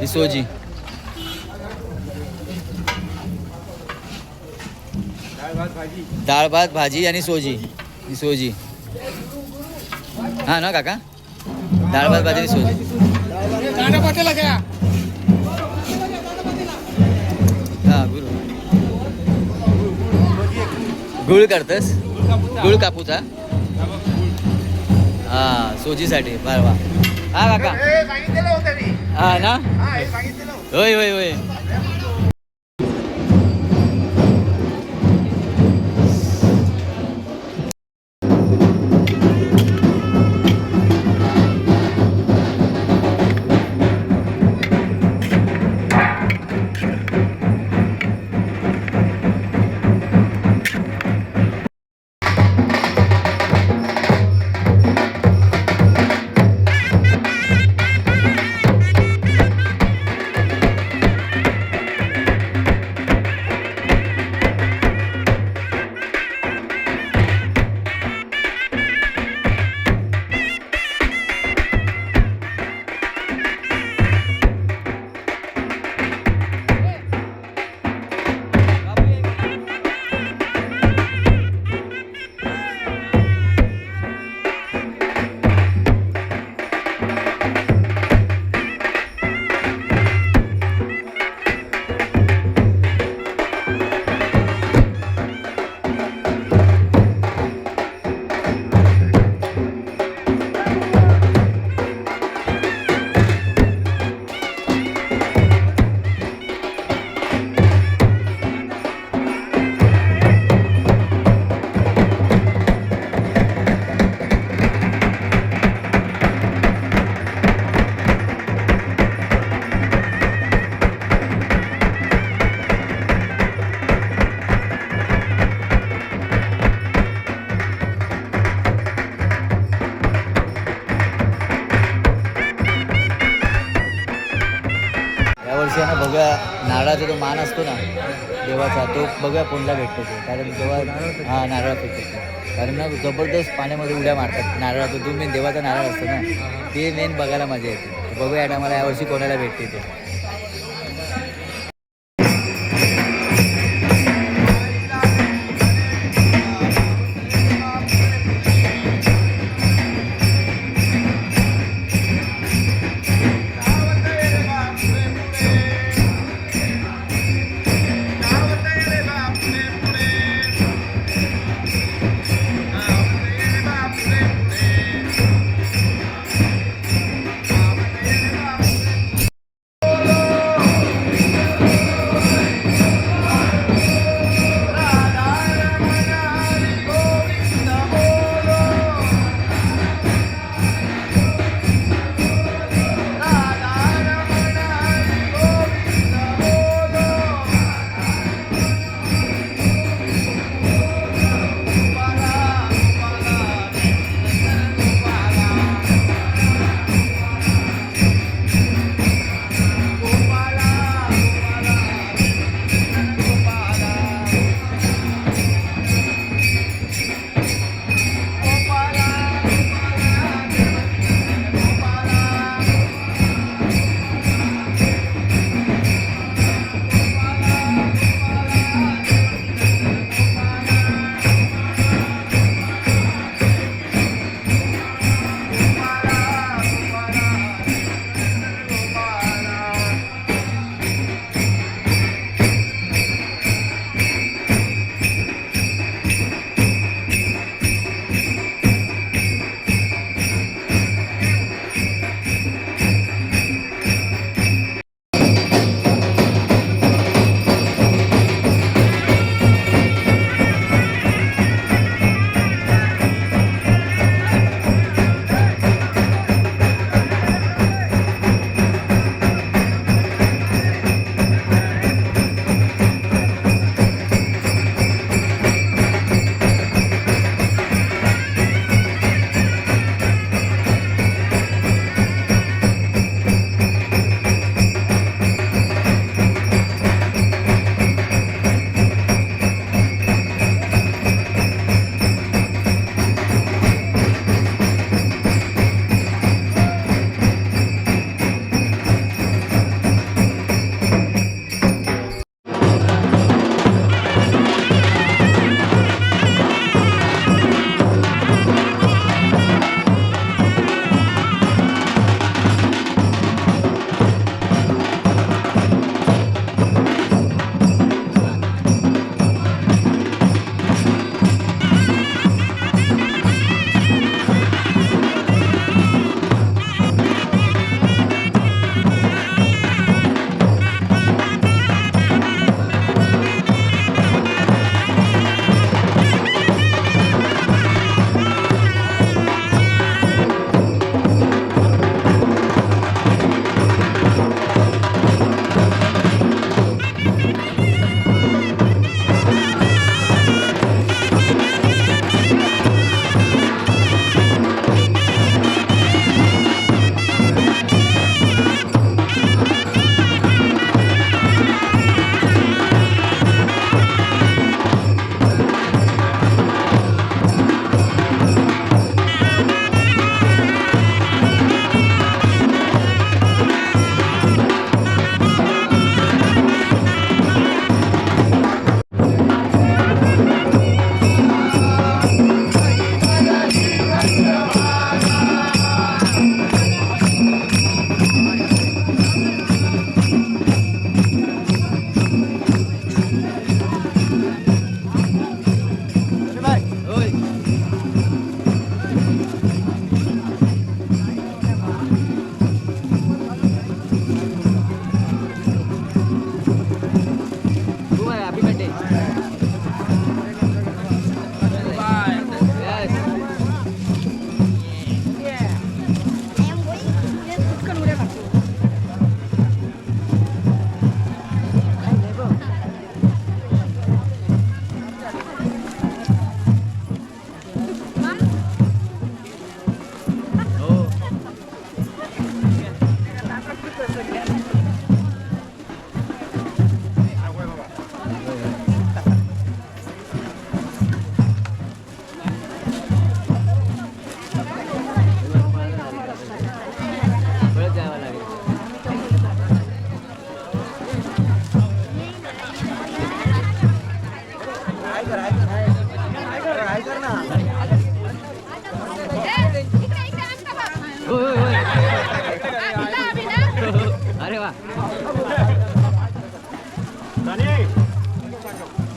ही सोजी. डाळ भात भाजी आणि सोजी. ही सोजी. हा ना काका, डाळ भात भाजी आणि सोजी. हा गुरु गुळ करतस, गुळ कापूचा. हा सोजीसाठी. बर वा. हा काका, हा ना, होय होय होय. यावर्षी आहे ना बघूया, नारळाचा जो मान असतो ना देवाचा, तो बघूया कोणला भेटतो तो. कारण तेव्हा हा नारळ फेकतो. कारण ना जबरदस्त पाण्यामध्ये उड्या मारतात नारळाचा. जो मेन देवाचा नारळ असतो ना, ते मेन बघायला मजा येते. बघूया या टायमाला यावर्षी कोणाला भेटते ते.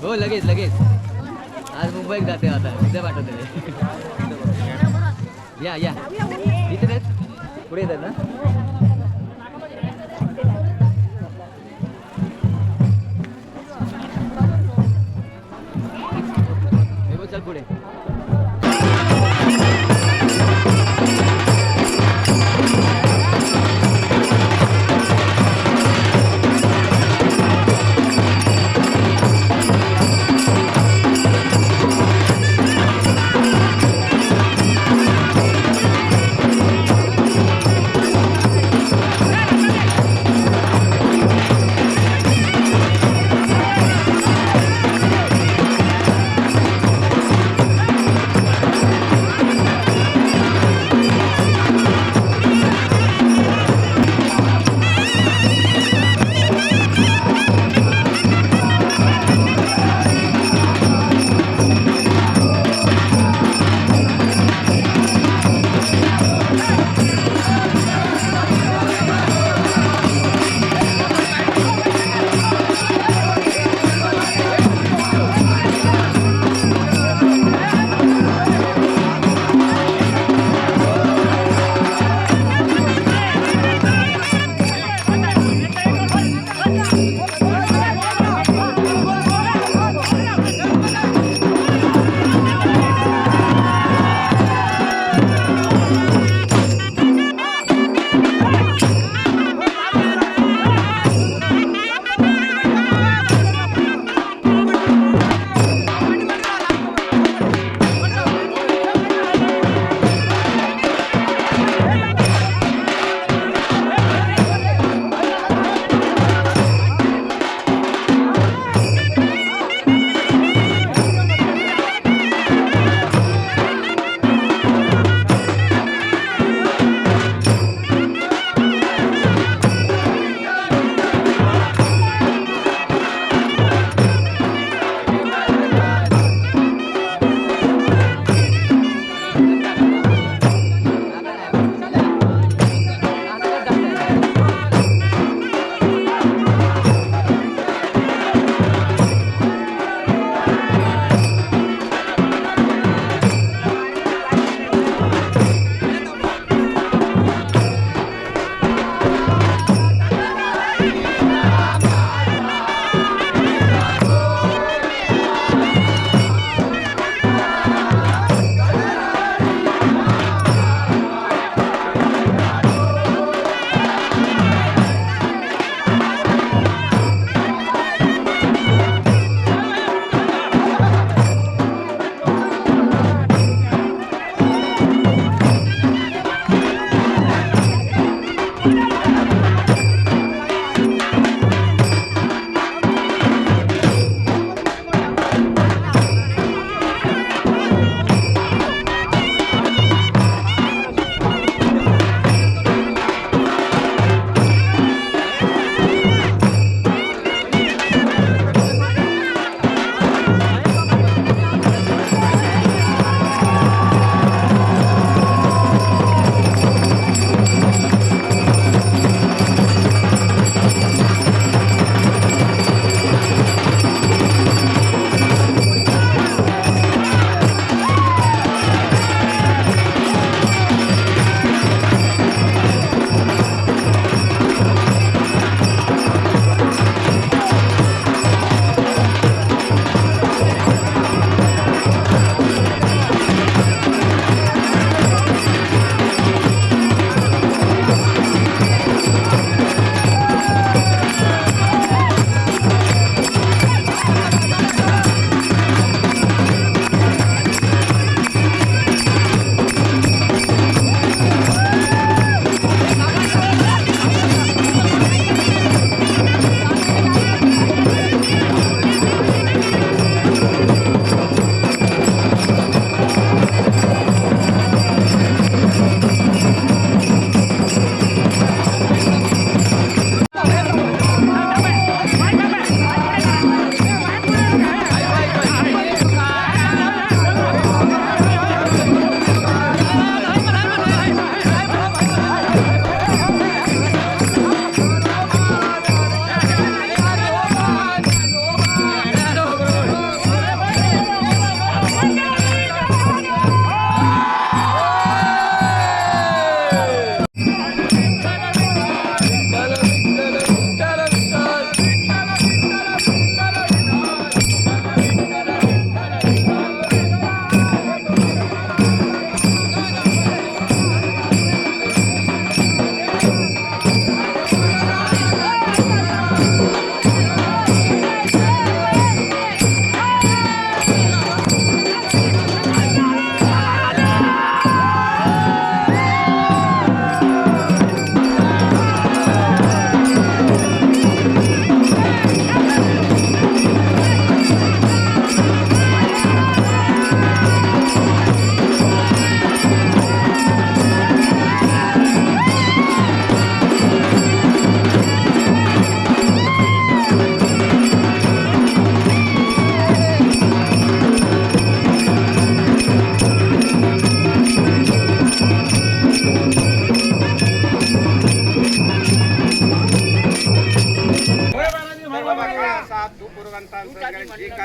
हो लगेच लगेच. आज मुंबईत जाते आता उद्या पाठवते. या या इथे नाहीत पुढे येतात ना. हे बघ चल पुढे.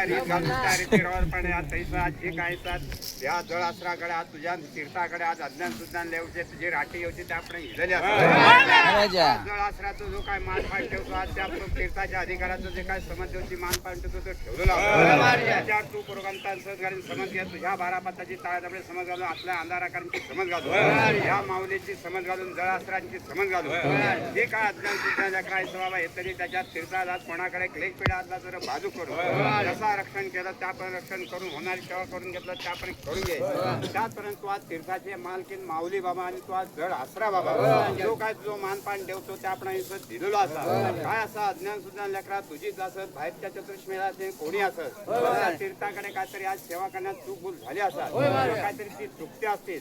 रीत घालून त्या रीतीप्रमाणे आज तैसा आज जे काय या जळासराकडे आज तुझ्या तीर्थाकडे आज अज्ञान सुज्ञान लेवचे तुझी राठी येऊची त्या आपण हिजल्या जळासराचा जो काय मानपान ठेवतो आज त्या तीर्थाच्या अधिकाराचं जे काय समजची मानपान ठेवतो तो ठेवलेला त्याच्यावर तू पुरोगंता सहज घालून समज घ्या तुझ्या बारापाताची ताळाजबडे समज घालून आपल्या अंधाराकारांची समज घालून या माऊलीची समज घालून जळासरांची समज घालून जे काय अज्ञान सुज्ञान काय स्वभाव आहे तरी त्याच्यात तीर्थात आज कोणाकडे क्लेश पिढा असला तर बाजू करू जसा रक्षण केलं त्यापर्यंत रक्षण करून होणारी सेवा करून घेतलं त्यापर्यंत करून घे त्यापर्यंत तू आज तीर्थाचे मालकीन माऊली बाबा आणि तू आज जड आसरा बाबा जो काय तुझं मानपान ठेवतो त्या आपण दिलेलो असा काय असा अज्ञान सुज्ञान लेकरा तुझीच असत बाहेरच्या चतुष्मेळाचे कोणी असत तीर्थाकडे काहीतरी आज सेवा करण्यात चूक भूल झाली असतात काहीतरी ती चुकते असते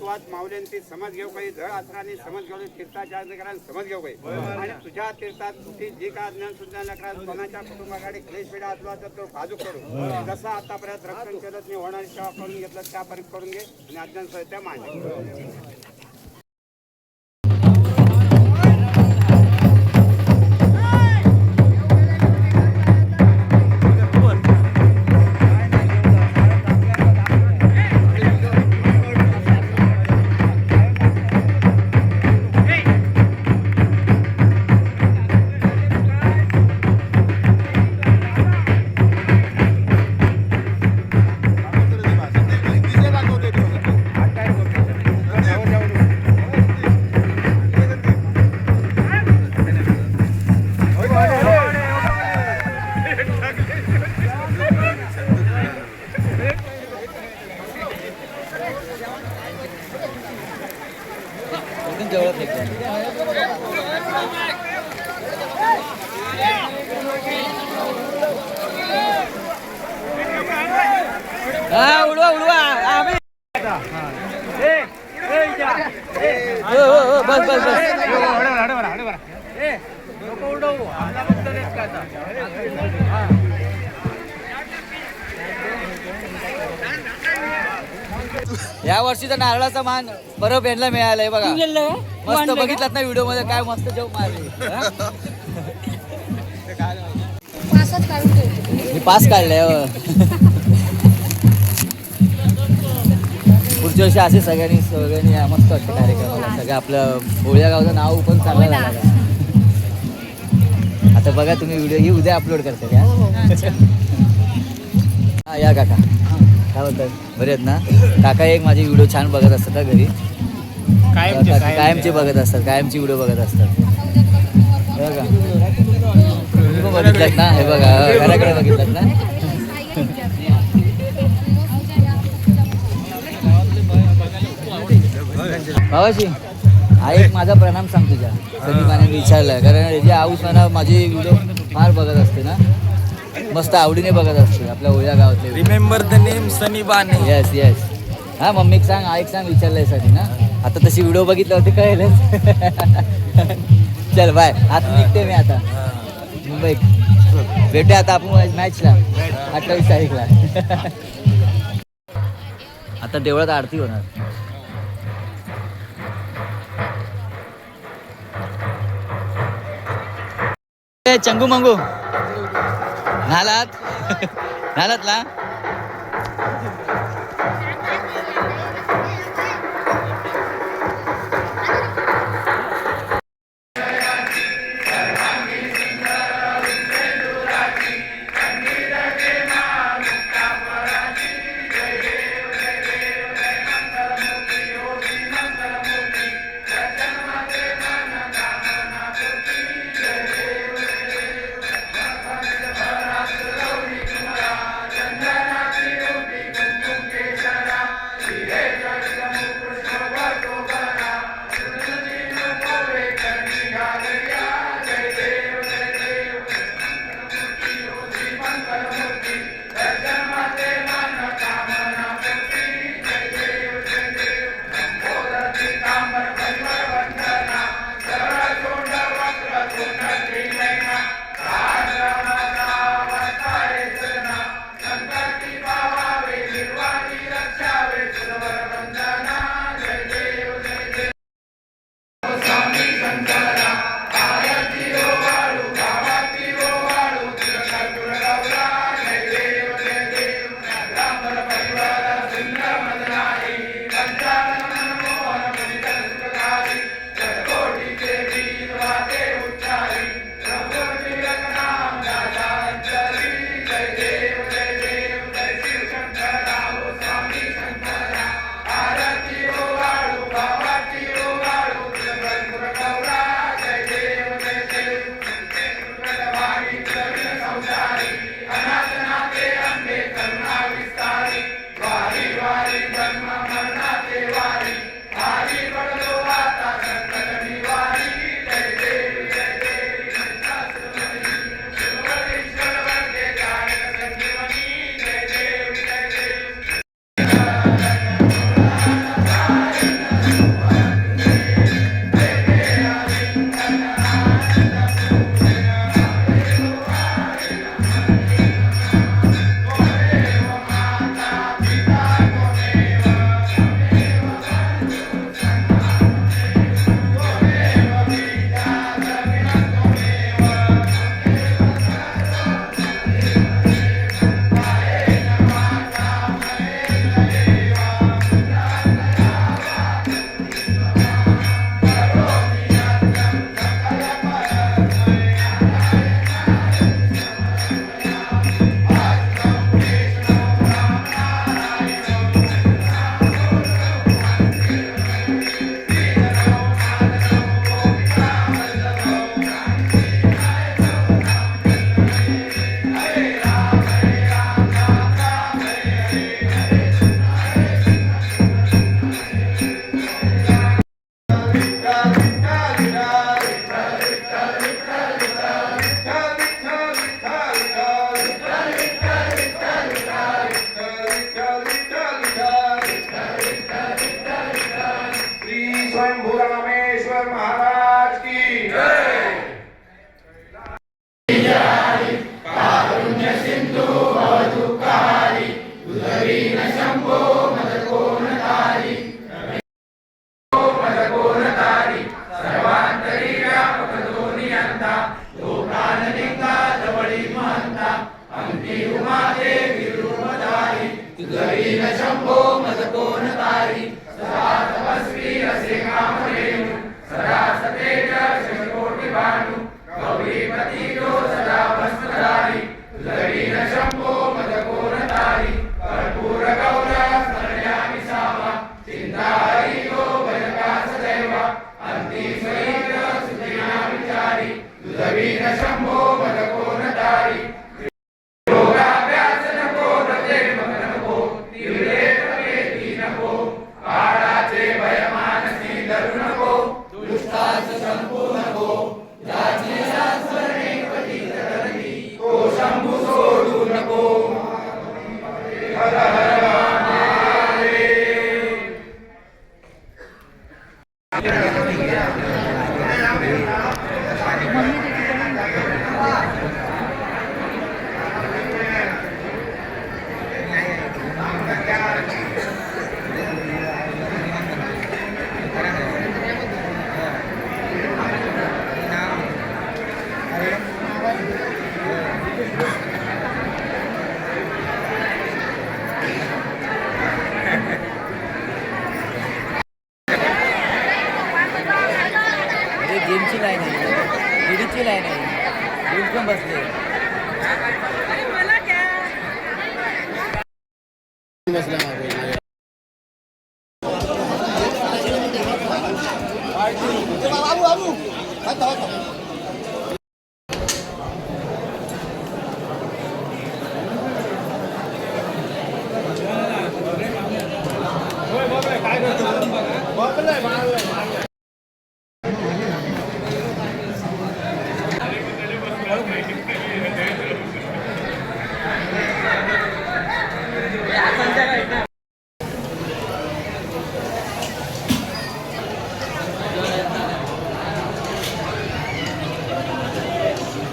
तू आज माऊल्यांची समज घेऊ काही जड आसराने समज घेऊ तीर्थाच्या अधिकाऱ्याने समज घेऊ काही आणि तुझ्या तीर्थात तुझी जी काय अज्ञान सुज्ञान लेकरा कोणाच्या कुटुंबाकडे क्लेश पिढा असला तर तो बाजू करू जसा आतापर्यंत रक्षण केलं नाही होणारी सेवा करून घेतलं त्यापर्यंत करून घे आणि अज्ञान सहित्या मान्य उडवा उडवा बस बस बस या वर्षीचा नारळाचा मान बरं यांना मिळालंय बघा मस्त बघितलात ना व्हिडिओ मध्ये काय मस्त जोक मारली पास काढलाय पुढच्या वर्षी असे सगळ्यांनी मस्त वाटतं कार्यक्रमाला सगळं आपलं भोळ्या गावचं नाव पण चांगलं झालं आता बघा तुम्ही व्हिडिओ ही उद्या अपलोड करता का हा या काका काय बोलतात बरे आहेत ना काका एक माझे व्हिडिओ छान बघत असतात का घरी कायमचे बघत असतात कायमची व्हिडिओ बघत असतात बघा तुम्ही पण बघितलात ना हे बघा घराकडे बघितलात ना भावाशी हा एक माझा प्रणाम सांग तुझ्या संदीपाने विचारलाय कारण याची आऊस मला माझी व्हिडिओ फार बघत असते ना मस्त आवडीने बघत असते आपल्या ओळ्या गावातले रिमेंबर द नेम सनी बाने येस येस हा मम्मीक सांग आईक सांग विचारलंय साठी ना आता तशी व्हिडिओ बघितला होते कळेल चल बाय आता निघते मी आता मुंबईत भेटूया आता आपण मॅचला 28 तारीखला आता देवळात आरती होणार चंगू मंगू नालात नालातला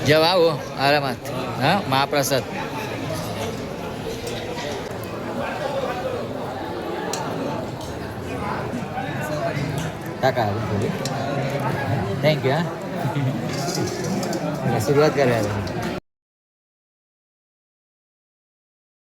जेवा हो आरामात हां महाप्रसाद टाका थोडी थँक्यू हां सुरुवात करूया